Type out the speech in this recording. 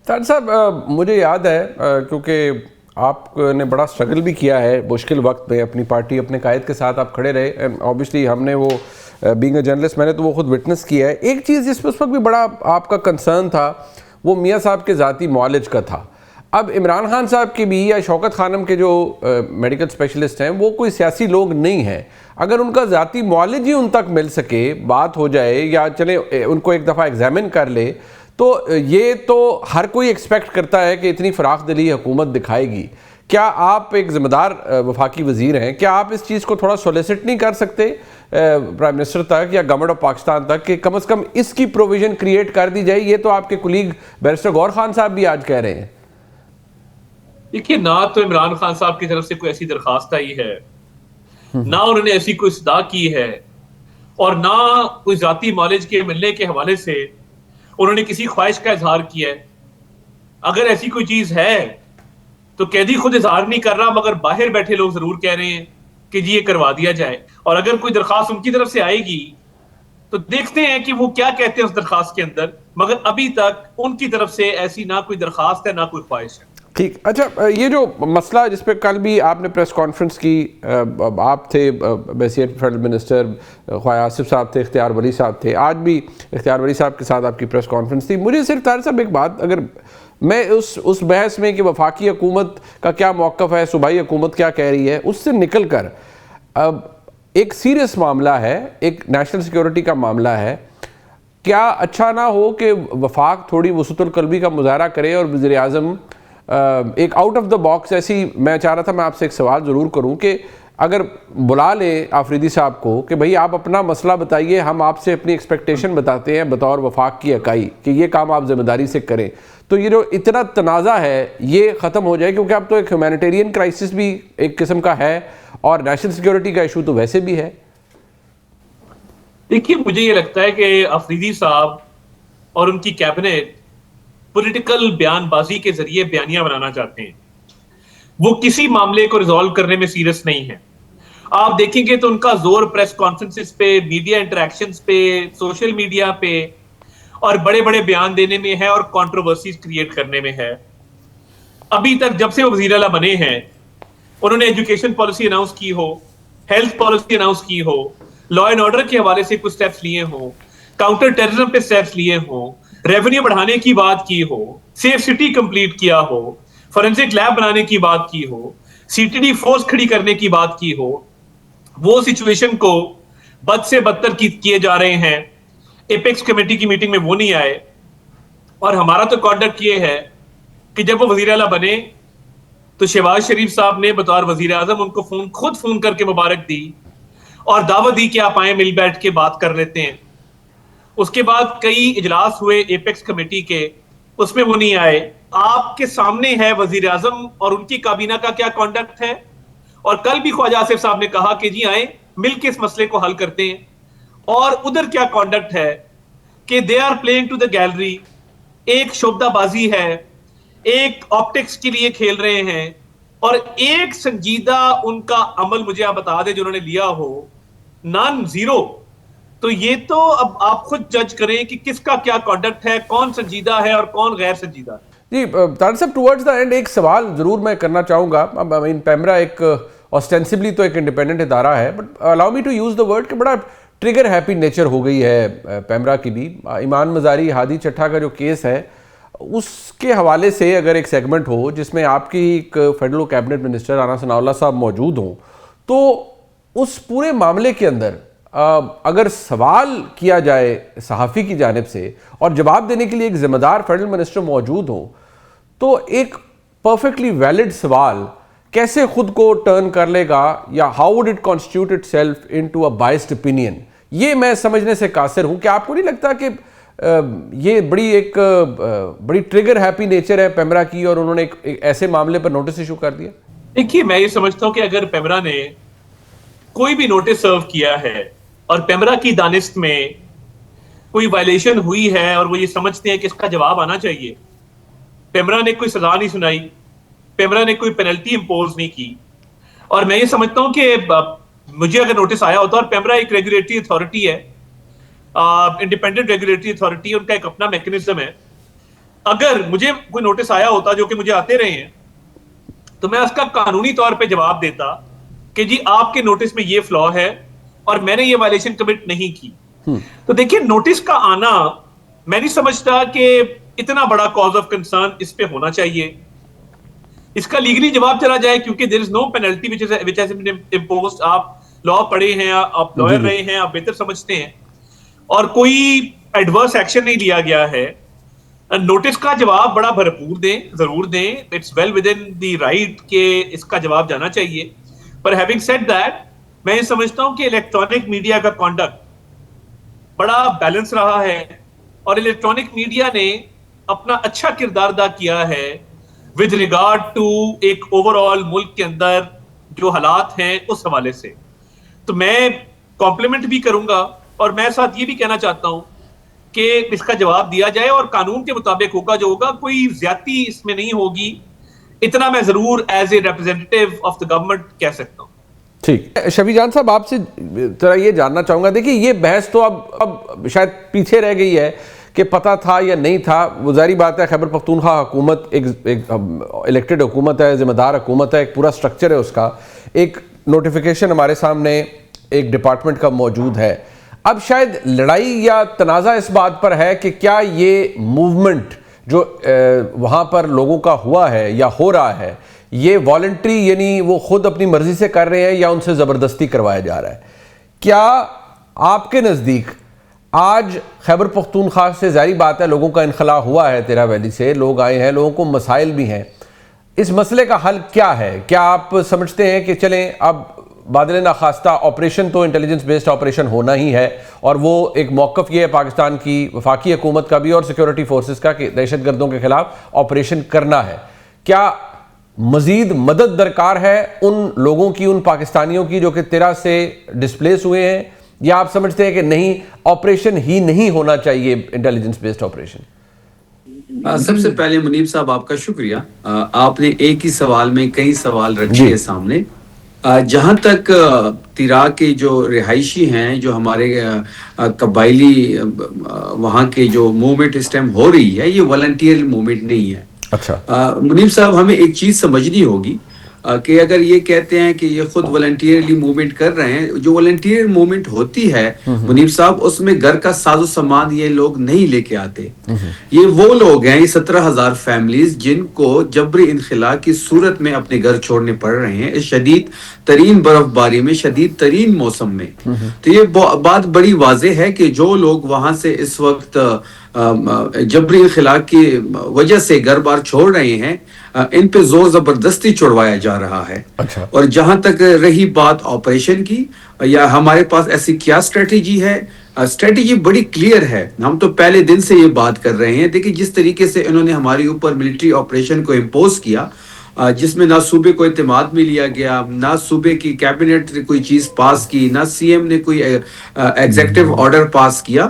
طاہر صاحب مجھے یاد ہے کیونکہ آپ نے بڑا اسٹرگل بھی کیا ہے مشکل وقت میں، اپنی پارٹی اپنے قائد کے ساتھ آپ کھڑے رہے، اوبیسلی ہم نے وہ بینگ اے جرنلسٹ میں نے تو وہ خود وٹنس کیا ہے۔ ایک چیز جس پہ اس وقت بھی بڑا آپ کا کنسرن تھا وہ میاں صاحب کے ذاتی معالج کا تھا۔ اب عمران خان صاحب کے بھی یا شوکت خانم کے جو میڈیکل اسپیشلسٹ ہیں وہ کوئی سیاسی لوگ نہیں ہیں، اگر ان کا ذاتی معالج ہی ان تک مل سکے، بات ہو جائے یا چلے ان کو ایک دفعہ ایگزامن کر لے، تو یہ تو ہر کوئی ایکسپیکٹ کرتا ہے کہ اتنی فراخ دلی حکومت دکھائے گی۔ کیا آپ ایک ذمہ دار وفاقی وزیر ہیں، کیا آپ اس چیز کو تھوڑا سولیسٹ نہیں کر سکتے پرائم منسٹر تک یا گورنمنٹ آف پاکستان تک کہ کم از کم اس کی پروویژن کریٹ کر دی جائے؟ یہ تو آپ کے کولیگ بیرسٹر غور خان صاحب بھی آج کہہ رہے ہیں۔ دیکھیے، نہ تو عمران خان صاحب کی طرف سے کوئی ایسی درخواست آئی ہے، نہ انہوں نے ایسی کوئی صدا کی ہے، اور نہ کوئی ذاتی معالج کے ملنے کے حوالے سے انہوں نے کسی خواہش کا اظہار کیا ہے۔ اگر ایسی کوئی چیز ہے تو قیدی خود اظہار نہیں کر رہا، مگر باہر بیٹھے لوگ ضرور کہہ رہے ہیں کہ جی یہ کروا دیا جائے، اور اگر کوئی درخواست ان کی طرف سے آئے گی تو دیکھتے ہیں کہ وہ کیا کہتے ہیں اس درخواست کے اندر، مگر ابھی تک ان کی طرف سے ایسی نہ کوئی درخواست ہے نہ کوئی خواہش ہے۔ ٹھیک، اچھا یہ جو مسئلہ جس پہ کل بھی آپ نے پریس کانفرنس کی، آپ تھے بحیثیت فیڈرل منسٹر، خواجہ آصف صاحب تھے، اختیار ولی صاحب تھے، آج بھی اختیار ولی صاحب کے ساتھ آپ کی پریس کانفرنس تھی۔ مجھے صرف طاہر صاحب ایک بات، اگر میں اس بحث میں کہ وفاقی حکومت کا کیا موقف ہے، صوبائی حکومت کیا کہہ رہی ہے، اس سے نکل کر ایک سیریس معاملہ ہے، ایک نیشنل سیکیورٹی کا معاملہ ہے، کیا اچھا نہ ہو کہ وفاق تھوڑی وسعت القلبی کا مظاہرہ کرے اور وزیر اعظم ایک آؤٹ آف دا باکس ایسی، میں چاہ رہا تھا میں آپ سے ایک سوال ضرور کروں کہ اگر بلا لیں آفریدی صاحب کو کہ بھئی آپ اپنا مسئلہ بتائیے، ہم آپ سے اپنی ایکسپیکٹیشن بتاتے ہیں بطور وفاق کی اکائی کہ یہ کام آپ ذمہ داری سے کریں، تو یہ جو اتنا تنازع ہے یہ ختم ہو جائے، کیونکہ اب تو ایک ہیومینیٹیرین کرائسس بھی ایک قسم کا ہے اور نیشنل سیکیورٹی کا ایشو تو ویسے بھی ہے۔ دیکھیے، مجھے یہ لگتا ہے کہ آفریدی صاحب اور ان کی کیبنٹ پولیٹیکل بیان بازی کے ذریعے بیانیاں بنانا چاہتے ہیں، وہ کسی معاملے کو ریزالو کرنے میں سیریس نہیں ہے۔ آپ دیکھیں گے تو ان کا زور پریس کانفرنسز پہ، میڈیا انٹریکشنز پہ، سوشل میڈیا پہ اور بڑے بڑے بیان دینے میں ہے اور کنٹروورسیز کریٹ کرنے میں ہے۔ ابھی تک جب سے وہ وزیر اعلیٰ بنے ہیں، انہوں نے ایجوکیشن پالیسی اناؤنس کی ہو، ہیلتھ پالیسی اناؤنس کی ہو، لا اینڈ آرڈر کے حوالے سے کچھ سٹیپس لیے ہوں، کاؤنٹر ٹیررزم پہ سٹیپس لیے ہوں، ریونیو بڑھانے کی بات کی ہو، سیف سٹی کمپلیٹ کیا ہو، فورنسک لیب بنانے کی بات کی ہو، سی ٹی ڈی فورس کھڑی کرنے کی بات کی ہو، وہ سچویشن کو بد سے بدتر کیے جا رہے ہیں۔ ایپیکس کمیٹی کی میٹنگ میں وہ نہیں آئے، اور ہمارا تو کانڈکٹ یہ ہے کہ جب وہ وزیر اعلیٰ بنے تو شہباز شریف صاحب نے بطور وزیر اعظم ان کو خود فون کر کے مبارک دی اور دعوت دی کہ آپ آئیں، مل بیٹھ کے بات کر لیتے ہیں۔ اس کے بعد کئی اجلاس ہوئے ایپیکس کمیٹی کے، اس میں وہ نہیں آئے۔ آپ کے سامنے ہے وزیر اعظم اور ان کی کابینہ کا کیا کانڈکٹ ہے، اور کل بھی خواجہ آصف صاحب نے کہا کہ جی آئیں مل کے اس مسئلے کو حل کرتے ہیں، اور ادھر کیا کانڈکٹ ہے کہ they are playing to the gallery, ایک شعبدہ بازی ہے، ایک آپٹکس کے لیے کھیل رہے ہیں، اور ایک سنجیدہ ان کا عمل مجھے آپ بتا دیں جو انہوں نے لیا ہو، نان زیرو۔ تو یہ تو اب آپ خود جج کریں کہ کس کا کیا کانڈکٹ ہے، کون سنجیدہ ہے اور کون غیر سنجیدہ ہے۔ جی طاہر صاحب، ٹورڈز دا اینڈ ایک سوال ضرور میں کرنا چاہوں گا۔ پیمرا ایک اوسٹینسبلی تو ایک انڈیپینڈنٹ ادارہ ہے، but allow me to use the word کہ بڑا ٹریگر ہیپی نیچر ہو گئی ہے پیمرا کی بھی۔ ایمان مزاری ہادی چٹھا کا جو کیس ہے اس کے حوالے سے اگر ایک سیگمنٹ ہو جس میں آپ کی ایک فیڈرل کیبنٹ منسٹر رانا ثناء اللہ صاحب موجود ہوں، تو اس پورے معاملے کے اندر اگر سوال کیا جائے صحافی کی جانب سے اور جواب دینے کے لیے ایک ذمہ دار فیڈرل منسٹر موجود ہوں، تو ایک پرفیکٹلی ویلڈ سوال کیسے خود کو ٹرن کر لے گا، یا how would it constituted it self into a biased opinion? یہ میں سمجھنے سے قاصر ہوں کہ آپ کو نہیں لگتا کہ یہ بڑی ٹریگر ہیپی نیچر ہے پیمرا کی، اور انہوں نے ایک ایسے معاملے پر نوٹس ایشو کر دیا؟ دیکھیے، میں یہ سمجھتا ہوں کہ اگر پیمرا نے کوئی بھی نوٹس سرو کیا ہے اور پیمرا کی دانست میں کوئی وائلیشن ہوئی ہے اور وہ یہ سمجھتے ہیں کہ اس کا جواب آنا چاہیے، پیمرا نے کوئی سزا نہیں سنائی، پیمرا نے کوئی پینلٹی امپوز نہیں کی، اور میں یہ سمجھتا ہوں کہ مجھے اگر نوٹس آیا ہوتا، اور پیمرا ایک ریگولیٹری اتھارٹی ہے، انڈیپینڈنٹ ریگولیٹری اتھارٹی، ان کا ایک اپنا میکنزم ہے، اگر مجھے کوئی نوٹس آیا ہوتا, جو کہ مجھے آتے رہے ہیں, تو میں اس کا قانونی طور پہ جواب دیتا کہ جی آپ کے نوٹس میں یہ فلا ہے اور میں نے یہ وائلیشن کمٹ نہیں کی. تو دیکھیے نوٹس کا آنا میں نہیں سمجھتا کہ اتنا بڑا کاز آف کنسرن اس پہ ہونا چاہیے. اس کا لیگلی جواب چلا جائے کیونکہ دیر از نو penalty which has been imposed. آپ لا پڑھے ہیں, آپ لائر رہے ہیں, آپ بہتر سمجھتے ہیں, اور کوئی ایڈورس ایکشن نہیں لیا گیا ہے. نوٹس کا جواب بڑا بھرپور دیں, ضرور دیں, it's well within the right کہ اس کا جواب جانا چاہیے. پر ہیونگ سیڈ دیٹ, میں یہ سمجھتا ہوں کہ الیکٹرانک میڈیا کا کانڈکٹ بڑا بیلنس رہا ہے, اور الیکٹرانک میڈیا نے اپنا اچھا کردار ادا کیا ہے ود ریگارڈ ٹو ایک اوور آل ملک کے اندر جو حالات ہیں اس حوالے سے. تو میں کمپلیمنٹ بھی کروں گا, اور میں ساتھ یہ بھی کہنا چاہتا ہوں کہ اس کا جواب دیا جائے اور قانون کے مطابق ہوگا جو ہوگا, کوئی زیادتی اس میں نہیں ہوگی. اتنا میں ضرور as a representative of the government کہہ سکتا ہوں. ٹھیک. شفیع جان صاحب, آپ سے ذرا یہ جاننا چاہوں گا, دیکھیے یہ بحث تو اب شاید پیچھے رہ گئی ہے کہ پتہ تھا یا نہیں تھا. وہ ظاہری بات ہے, خیبر پختونخوا حکومت ایک الیکٹڈ حکومت ہے, ذمہ دار حکومت ہے, ایک پورا سٹرکچر ہے اس کا. ایک نوٹیفیکیشن ہمارے سامنے ایک ڈپارٹمنٹ کا موجود ہے. اب شاید لڑائی یا تنازع اس بات پر ہے کہ کیا یہ موومنٹ جو وہاں پر لوگوں کا ہوا ہے یا ہو رہا ہے, یہ والنٹری یعنی وہ خود اپنی مرضی سے کر رہے ہیں یا ان سے زبردستی کروایا جا رہا ہے. کیا آپ کے نزدیک آج خیبر پختونخوا سے, ظاہری بات ہے لوگوں کا انخلا ہوا ہے, تیرا ویلی سے لوگ آئے ہیں, لوگوں کو مسائل بھی ہیں, اس مسئلے کا حل کیا ہے؟ کیا آپ سمجھتے ہیں کہ چلیں اب بادل ناخواستہ آپریشن تو انٹیلیجنس بیسڈ آپریشن ہونا ہی ہے, اور وہ ایک موقف یہ ہے پاکستان کی وفاقی حکومت کا بھی اور سیکیورٹی فورسز کا کہ دہشت گردوں کے خلاف آپریشن کرنا ہے. کیا مزید مدد درکار ہے ان لوگوں کی, ان پاکستانیوں کی جو کہ تیرا سے ڈسپلیس ہوئے ہیں, یا آپ سمجھتے ہیں کہ نہیں آپریشن ہی نہیں ہونا چاہیے انٹیلیجنس بیسڈ آپریشن؟ سب سے پہلے منیب صاحب آپ کا شکریہ. آپ نے ایک ہی سوال میں کئی سوال رکھے ہیں سامنے. جہاں تک تیرا کے جو رہائشی ہیں, جو ہمارے قبائلی وہاں کے جو موومنٹ اس ٹائم ہو رہی ہے, یہ والنٹیئر موومنٹ نہیں ہے. اچھا منیب صاحب, ہمیں ایک چیز سمجھنی ہوگی کہ اگر یہ کہتے ہیں کہ یہ خود والنٹیئرلی موومنٹ کر رہے ہیں, جو والنٹیئر موومنٹ ہوتی ہے منیب صاحب, اس میں گھر کا ساز و سامان یہ لوگ نہیں لے کے آتے. یہ وہ لوگ ہیں, یہ 17,000 فیملیز جن کو جبری انخلا کی صورت میں اپنے گھر چھوڑنے پڑ رہے ہیں اس شدید ترین برف باری میں, شدید ترین موسم میں. تو یہ بات بڑی واضح ہے کہ جو لوگ وہاں سے اس وقت جبری انخلا کی وجہ سے گھر بار چھوڑ رہے ہیں, ان پہ زور زبردستی چھوڑوایا جا رہا ہے. اور جہاں تک رہی بات آپریشن کی, یا ہمارے پاس ایسی کیا اسٹریٹجی ہے, اسٹریٹجی بڑی کلیئر ہے. ہم تو پہلے دن سے یہ بات کر رہے ہیں. دیکھیں جس طریقے سے انہوں نے ہمارے اوپر ملٹری آپریشن کو امپوز کیا, جس میں نہ صوبے کو اعتماد میں لیا گیا, نہ صوبے کی کیبنٹ نے کوئی چیز پاس کی, نہ سی ایم نے کوئی ایگزیکٹو آرڈر پاس کیا,